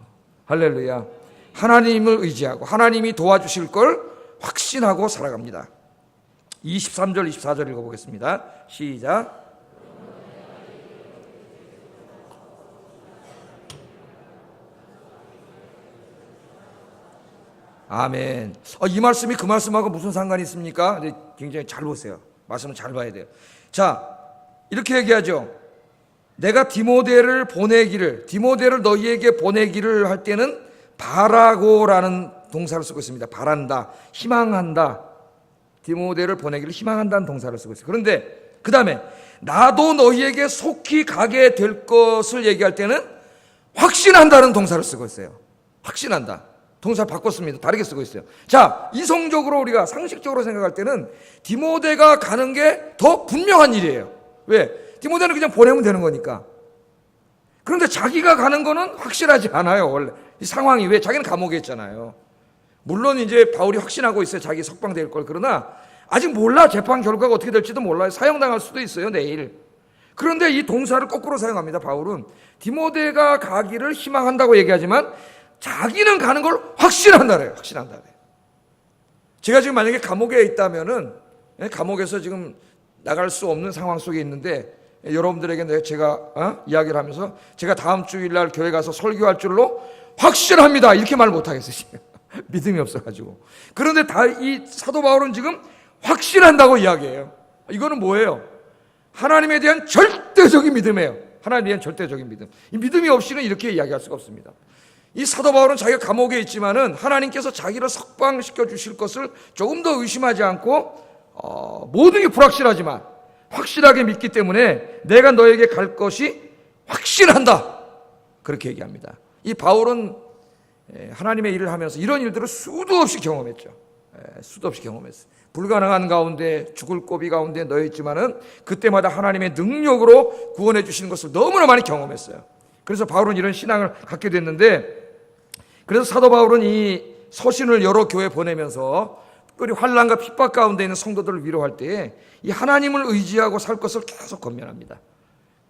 할렐루야. 하나님을 의지하고 하나님이 도와주실 걸 확신하고 살아갑니다. 23절 24절 읽어보겠습니다. 시작. 아멘. 이 말씀이 그 말씀하고 무슨 상관이 있습니까? 근데 굉장히 잘 보세요. 말씀을 잘 봐야 돼요. 자, 이렇게 얘기하죠. 내가 디모데를 너희에게 보내기를 할 때는 바라고라는 동사를 쓰고 있습니다. 바란다, 희망한다. 디모데를 보내기를 희망한다는 동사를 쓰고 있어요. 그런데 그 다음에 나도 너희에게 속히 가게 될 것을 얘기할 때는 확신한다는 동사를 쓰고 있어요. 확신한다. 동사 바꿨습니다. 다르게 쓰고 있어요. 자, 이성적으로 우리가 상식적으로 생각할 때는 디모데가 가는 게 더 분명한 일이에요. 왜? 디모데는 그냥 보내면 되는 거니까. 그런데 자기가 가는 거는 확실하지 않아요. 원래 이 상황이. 왜? 자기는 감옥에 있잖아요. 물론 이제 바울이 확신하고 있어요. 자기 석방될 걸. 그러나 아직 몰라. 재판 결과가 어떻게 될지도 몰라요. 사형당할 수도 있어요. 내일. 그런데 이 동사를 거꾸로 사용합니다. 바울은 디모데가 가기를 희망한다고 얘기하지만 자기는 가는 걸 확신한다래요. 확신한다래요. 제가 지금 만약에 감옥에 있다면은 감옥에서 지금 나갈 수 없는 상황 속에 있는데 여러분들에게 제가 이야기를 하면서 제가 다음 주일날 교회 가서 설교할 줄로 확신합니다 이렇게 말 못하겠어요. 믿음이 없어가지고. 그런데 이 사도 바울은 지금 확신한다고 이야기해요. 이거는 뭐예요? 하나님에 대한 절대적인 믿음이에요. 하나님에 대한 절대적인 믿음. 이 믿음이 없이는 이렇게 이야기할 수가 없습니다. 이 사도 바울은 자기가 감옥에 있지만은 하나님께서 자기를 석방시켜 주실 것을 조금 더 의심하지 않고 모든 게 불확실하지만 확실하게 믿기 때문에 내가 너에게 갈 것이 확신한다 그렇게 얘기합니다. 이 바울은 하나님의 일을 하면서 이런 일들을 수도 없이 경험했죠. 수도 없이 경험했어요. 불가능한 가운데 죽을 고비 가운데 놓여 있지만은 그때마다 하나님의 능력으로 구원해 주시는 것을 너무나 많이 경험했어요. 그래서 바울은 이런 신앙을 갖게 됐는데, 그래서 사도 바울은 이 서신을 여러 교회에 보내면서 특별히 환난과 핍박 가운데 있는 성도들을 위로할 때에 이 하나님을 의지하고 살 것을 계속 권면합니다.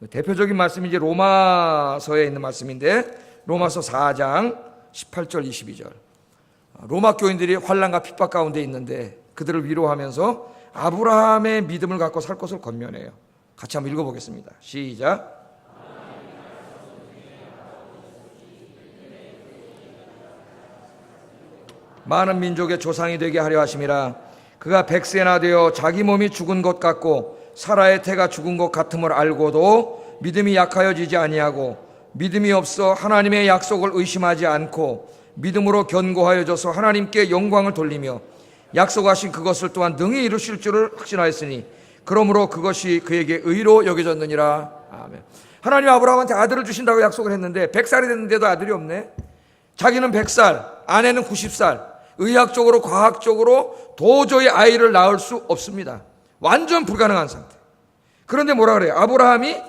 대표적인 말씀이 이제 로마서에 있는 말씀인데, 로마서 4장 18절 22절. 로마 교인들이 환난과 핍박 가운데 있는데 그들을 위로하면서 아브라함의 믿음을 갖고 살 것을 권면해요. 같이 한번 읽어보겠습니다. 시작. 많은 민족의 조상이 되게 하려 하심이라. 그가 100세나 되어 자기 몸이 죽은 것 같고 사라의 태가 죽은 것 같음을 알고도 믿음이 약하여지지 아니하고 믿음이 없어 하나님의 약속을 의심하지 않고 믿음으로 견고하여져서 하나님께 영광을 돌리며 약속하신 그것을 또한 능히 이루실 줄을 확신하였으니 그러므로 그것이 그에게 의로 여겨졌느니라. 아멘. 하나님 아브라함한테 아들을 주신다고 약속을 했는데 100살이 됐는데도 아들이 없네. 자기는 100살, 아내는 90살. 의학적으로 과학적으로 도저히 아이를 낳을 수 없습니다. 완전 불가능한 상태. 그런데 뭐라 그래요? 아브라함이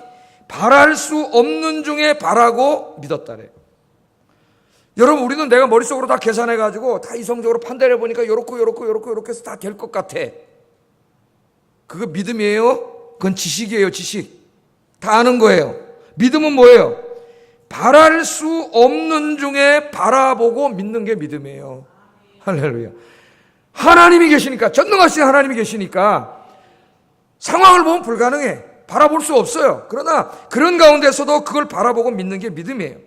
바랄 수 없는 중에 바라고 믿었다래요. 여러분, 우리는 내가 머릿속으로 다 계산해가지고 다 이성적으로 판단해 보니까 요렇게 해서 다 될 것 같아. 그거 믿음이에요? 그건 지식이에요, 지식. 다 아는 거예요. 믿음은 뭐예요? 바랄 수 없는 중에 바라보고 믿는 게 믿음이에요. 할렐루야. 하나님이 계시니까, 전능하신 하나님이 계시니까 상황을 보면 불가능해. 바라볼 수 없어요. 그러나 그런 가운데서도 그걸 바라보고 믿는 게 믿음이에요.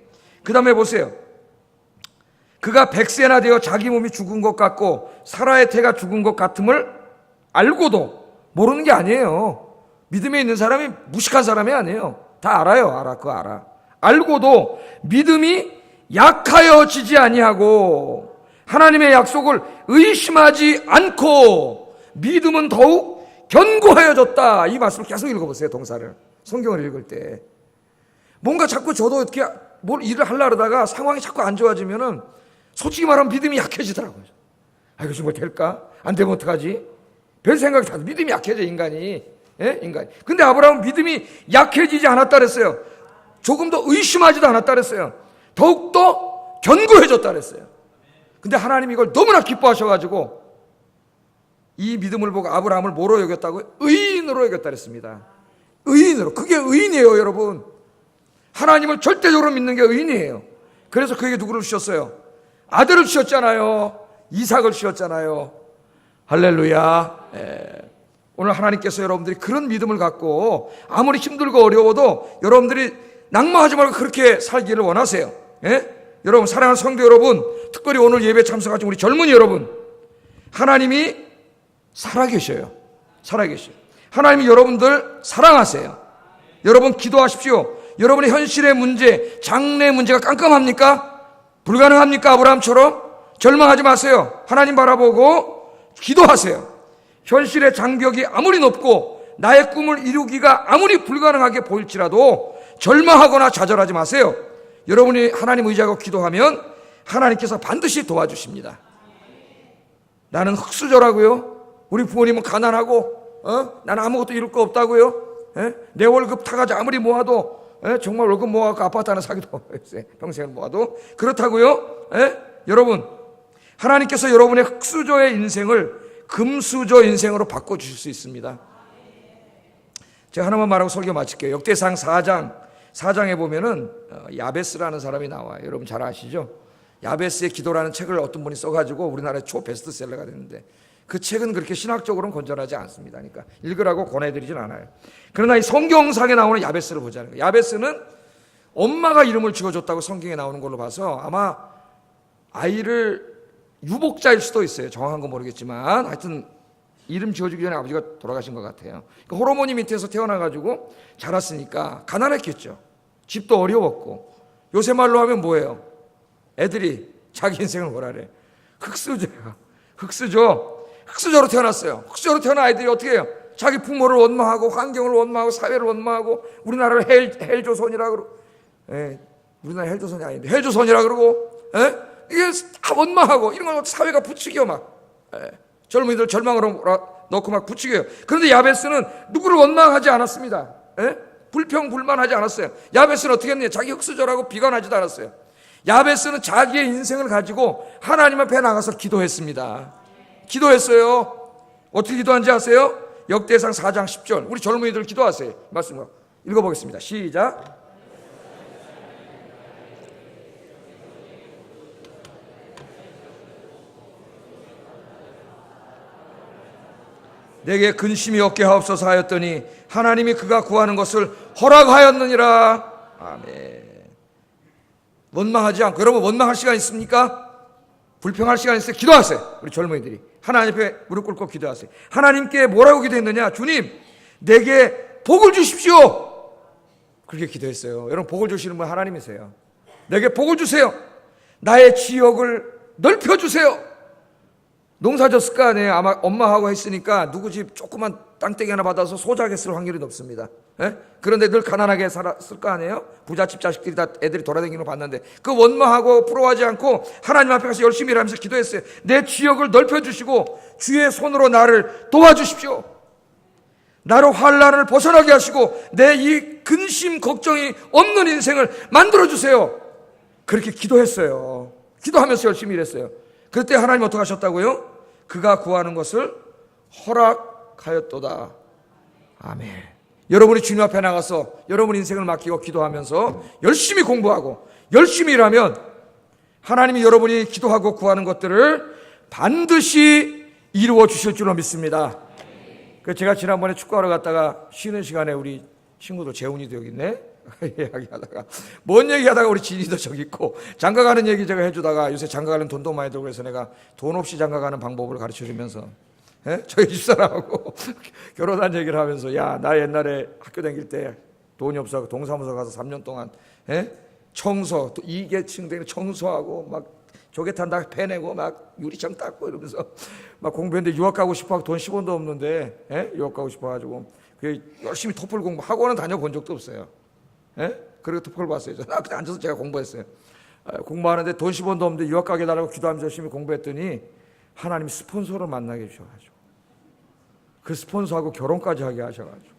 그 다음에 보세요. 그가 100세나 되어 자기 몸이 죽은 것 같고 사라의 태가 죽은 것 같음을 알고도, 모르는 게 아니에요. 믿음에 있는 사람이 무식한 사람이 아니에요. 다 알아요. 그거 알아. 알고도 믿음이 약하여지지 아니하고 하나님의 약속을 의심하지 않고 믿음은 더욱 견고하여졌다. 이 말씀을 계속 읽어보세요. 동사를 성경을 읽을 때 뭔가 자꾸 저도 어떻게 뭘 일을 하려고 하다가 상황이 자꾸 안 좋아지면은 솔직히 말하면 믿음이 약해지더라고요. 이거 정말 될까? 안 되면 어떡하지? 별 생각이 다 믿음이 약해져 인간이. 인간이. 근데 아브라함은 믿음이 약해지지 않았다 그랬어요. 조금 더 의심하지도 않았다 그랬어요. 더욱더 견고해졌다 그랬어요. 근데 하나님이 이걸 너무나 기뻐하셔가지고 이 믿음을 보고 아브라함을 뭐로 여겼다고요? 의인으로 여겼다 그랬습니다. 의인으로. 그게 의인이에요, 여러분. 하나님을 절대적으로 믿는 게 의인이에요. 그래서 그에게 누구를 주셨어요? 아들을 주셨잖아요. 이삭을 주셨잖아요. 할렐루야. 오늘 하나님께서 여러분들이 그런 믿음을 갖고 아무리 힘들고 어려워도 여러분들이 낙마하지 말고 그렇게 살기를 원하세요. 여러분, 사랑하는 성도 여러분, 특별히 오늘 예배 참석하신 우리 젊은이 여러분, 하나님이 살아계셔요. 살아계셔요. 하나님이 여러분들 사랑하세요. 여러분 기도하십시오. 여러분의 현실의 문제, 장래의 문제가 깜깜합니까? 불가능합니까? 아브라함처럼? 절망하지 마세요. 하나님 바라보고 기도하세요. 현실의 장벽이 아무리 높고 나의 꿈을 이루기가 아무리 불가능하게 보일지라도 절망하거나 좌절하지 마세요. 여러분이 하나님 의지하고 기도하면 하나님께서 반드시 도와주십니다. 나는 흙수저라고요? 우리 부모님은 가난하고 나는 아무것도 이룰 거 없다고요? 내 월급 타가지고 아무리 모아도 정말 월급 모아서 아파트 하나 사기도 평생을 모아도 그렇다고요? 여러분, 하나님께서 여러분의 흙수저의 인생을 금수저 인생으로 바꿔주실 수 있습니다. 제가 하나만 말하고 설교 마칠게요. 역대상 4장에 보면은 야베스라는 사람이 나와요. 여러분 잘 아시죠? 야베스의 기도라는 책을 어떤 분이 써가지고 우리나라의 초베스트셀러가 됐는데, 그 책은 그렇게 신학적으로는 건전하지 않습니다. 그러니까 읽으라고 권해드리진 않아요. 그러나 이 성경상에 나오는 야베스를 보자는 거예요. 야베스는 엄마가 이름을 지어줬다고 성경에 나오는 걸로 봐서 아마 아이를 유복자일 수도 있어요. 정확한 건 모르겠지만 하여튼 이름 지어주기 전에 아버지가 돌아가신 것 같아요. 그러니까 호르몬이 밑에서 태어나가지고 자랐으니까 가난했겠죠. 집도 어려웠고, 요새 말로 하면 뭐예요? 애들이 자기 인생을 뭐라래? 흙수저야. 흙수저로 태어났어요. 흙수저로 태어난 아이들이 어떻게 해요? 자기 부모를 원망하고 환경을 원망하고 사회를 원망하고 우리나라를 헬조선이라 그러고, 우리나라 헬조선이 아닌데 헬조선이라 그러고, 이게 다 원망하고 이런 건 사회가 부추겨 막, 젊은이들 절망으로 넣고 막 부추겨요. 그런데 야베스는 누구를 원망하지 않았습니다. 불평불만하지 않았어요. 야베스는 어떻게 했느냐? 자기 흙수저라고 비관하지도 않았어요. 야베스는 자기의 인생을 가지고 하나님 앞에 나가서 기도했습니다. 기도했어요. 어떻게 기도한지 아세요? 역대상 4장 10절. 우리 젊은이들 기도하세요. 말씀 읽어보겠습니다. 시작. 내게 근심이 없게 하옵소서 하였더니 하나님이 그가 구하는 것을 허락하였느니라. 아멘. 원망하지 않고, 여러분 원망할 시간 있습니까? 불평할 시간 있어요? 기도하세요. 우리 젊은이들이 하나님 앞에 무릎 꿇고 기도하세요. 하나님께 뭐라고 기도했느냐? 주님, 내게 복을 주십시오. 그렇게 기도했어요. 여러분, 복을 주시는 분 하나님이세요. 내게 복을 주세요. 나의 지역을 넓혀주세요. 농사 졌을 거 아니에요. 아마 엄마하고 했으니까 누구 집 조그만 땅덩이 하나 받아서 소작에 쓸 확률이 높습니다. 그런데 늘 가난하게 살았을 거 아니에요. 부잣집 자식들이 다 애들이 돌아다니는 거 봤는데 그 원망하고 부러워하지 않고 하나님 앞에 가서 열심히 일하면서 기도했어요. 내 지역을 넓혀주시고 주의 손으로 나를 도와주십시오. 나로 환난을 벗어나게 하시고 내 이 근심 걱정이 없는 인생을 만들어주세요. 그렇게 기도했어요. 기도하면서 열심히 일했어요. 그때 하나님 어떻게 하셨다고요? 그가 구하는 것을 허락하였도다. 아멘. 여러분이 주님 앞에 나가서 여러분 인생을 맡기고 기도하면서 열심히 공부하고 열심히 일하면 하나님이 여러분이 기도하고 구하는 것들을 반드시 이루어 주실 줄로 믿습니다. 제가 지난번에 축구하러 갔다가 쉬는 시간에 우리 친구도 재훈이도 여기 있네. 이야기하다가 뭔 얘기하다가 우리 진이도 저기 있고 장가가는 얘기 제가 해주다가 요새 장가가는 돈도 많이 들고 해서 내가 돈 없이 장가가는 방법을 가르쳐주면서 저희 집사람하고 결혼한 얘기를 하면서 야, 나 옛날에 학교 다닐 때 돈이 없어서 동사무소 가서 3년 동안 청소, 또 2계층 되는 청소하고 막 조개탄 다 패내고 막 유리창 닦고 이러면서 막 공부했는데 유학 가고 싶어하고 돈 10원도 없는데 유학 가고 싶어가지고 열심히 토플 공부 학원은 다녀본 적도 없어요. 그리고 토플 봤어요. 나 그때 앉아서 제가 공부했어요. 공부하는데 돈 10원도 없는데 유학 가게 달라고 기도하면서 열심히 공부했더니 하나님이 스폰서를 만나게 해주셔가지고 그 스폰서하고 결혼까지 하게 하셔가지고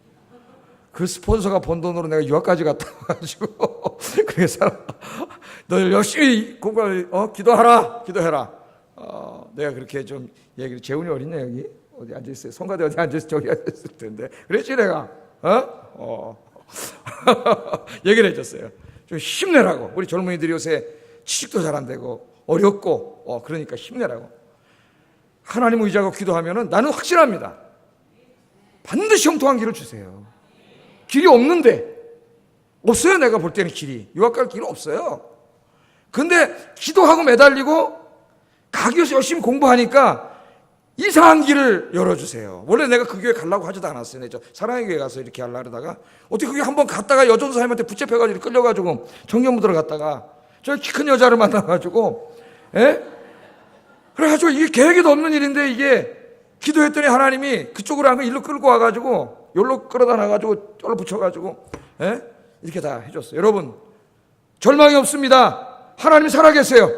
그 스폰서가 번 돈으로 내가 유학까지 갔다 와가지고 그래서 너 열심히 공부하고 기도해라. 내가 그렇게 좀 얘기를 재훈이 어딨냐 여기 어디 앉아있어요. 성가대 어디 앉아있어 저기 앉아있을 텐데 그랬지 내가 얘기를 해줬어요. 좀 힘내라고. 우리 젊은이들이 요새 취직도 잘 안 되고 어렵고 그러니까 힘내라고. 하나님 의지하고 기도하면은 나는 확신합니다. 반드시 형통한 길을 주세요. 길이 없는데 없어요. 내가 볼 때는 길이 유학 갈 길은 없어요. 근데 기도하고 매달리고 가기 위해서 열심히 공부하니까 이상한 길을 열어주세요. 원래 내가 그 교회 가려고 하지도 않았어요. 저 사랑의 교회 가서 이렇게 하려고 하다가 어떻게 그게 한번 갔다가 여전사님한테 붙잡혀가지고 끌려가지고 청년부대로 갔다가 저 키 큰 여자를 만나가지고 그래가지고 이게 계획에도 없는 일인데 이게 기도했더니 하나님이 그쪽으로 한 거 일로 끌고 와가지고 여기로 끌어다 놔가지고 저로 붙여가지고 이렇게 다 해줬어요. 여러분 절망이 없습니다. 하나님이 살아계세요.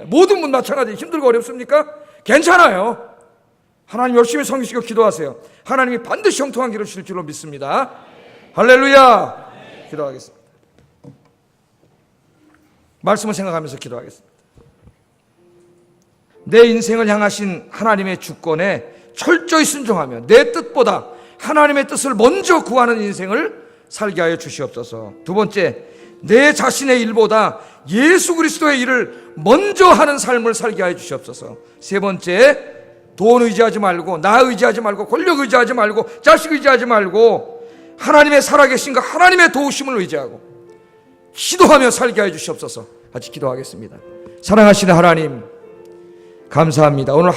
모든 분 마찬가지. 힘들고 어렵습니까? 괜찮아요. 하나님 열심히 섬기시고 기도하세요. 하나님이 반드시 형통한 길을 주실 줄로 믿습니다. 할렐루야. 기도하겠습니다. 말씀을 생각하면서 기도하겠습니다. 내 인생을 향하신 하나님의 주권에 철저히 순종하며 내 뜻보다 하나님의 뜻을 먼저 구하는 인생을 살게 하여 주시옵소서. 두 번째, 내 자신의 일보다 예수 그리스도의 일을 먼저 하는 삶을 살게 하여 주시옵소서. 세 번째, 돈 의지하지 말고, 나 의지하지 말고, 권력 의지하지 말고, 자식 의지하지 말고 하나님의 살아계신 그 하나님의 도우심을 의지하고 기도하며 살게 해 주시옵소서. 같이 기도하겠습니다. 사랑하시는 하나님, 감사합니다. 오늘